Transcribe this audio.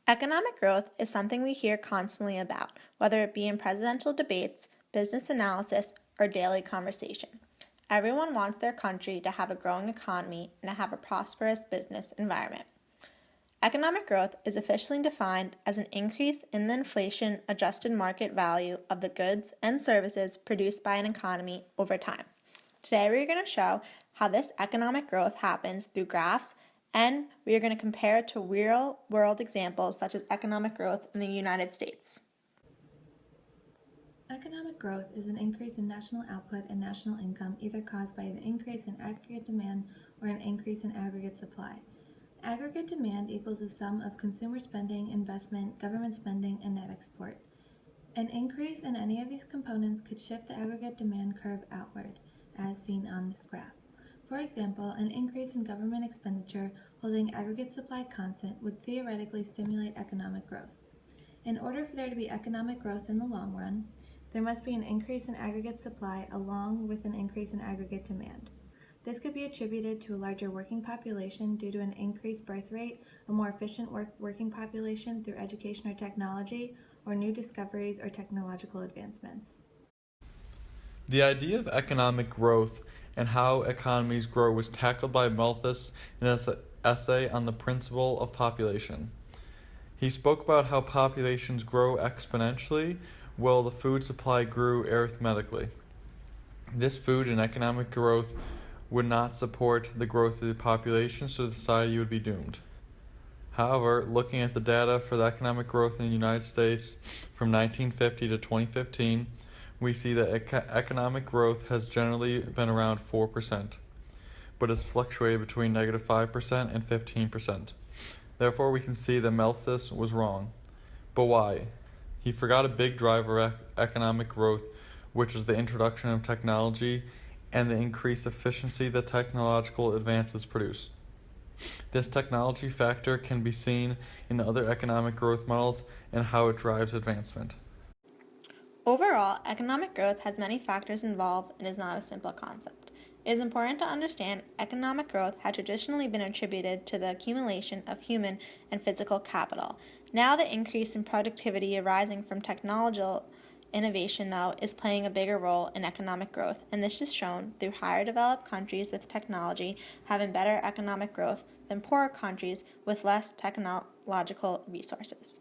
Economic growth is something we hear constantly about, whether it be in presidential debates, business analysis, or daily conversation. Everyone wants their country to have a growing economy and to have a prosperous business environment. Economic growth is officially defined as an increase in the inflation adjusted market value of the goods and services produced by an economy over time. Today, we're going to show how this economic growth happens through graphs, and we are going to compare it to real world examples such as economic growth in the United States. Economic growth is an increase in national output and national income either caused by an increase in aggregate demand or an increase in aggregate supply. Aggregate demand equals the sum of consumer spending, investment, government spending, and net export. An increase in any of these components could shift the aggregate demand curve outward, as seen on this graph. For example, an increase in government expenditure holding aggregate supply constant would theoretically stimulate economic growth. In order for there to be economic growth in the long run, there must be an increase in aggregate supply along with an increase in aggregate demand. This could be attributed to a larger working population due to an increased birth rate, a more efficient working population through education or technology, or new discoveries or technological advancements. The idea of economic growth and how economies grow was tackled by Malthus in his essay on the principle of population. He spoke about how populations grow exponentially while the food supply grew arithmetically. This food and economic growth would not support the growth of the population, so society would be doomed. However, looking at the data for the economic growth in the United States from 1950 to 2015, we see that economic growth has generally been around 4%, but has fluctuated between negative 5% and 15%. Therefore, we can see that Malthus was wrong. But why? He forgot a big driver of economic growth, which is the introduction of technology and the increased efficiency that technological advances produce. This technology factor can be seen in other economic growth models and how it drives advancement. Overall, economic growth has many factors involved and is not a simple concept. It is important to understand economic growth had traditionally been attributed to the accumulation of human and physical capital. Now the increase in productivity arising from technological innovation, though, is playing a bigger role in economic growth, and this is shown through higher developed countries with technology having better economic growth than poorer countries with less technological resources.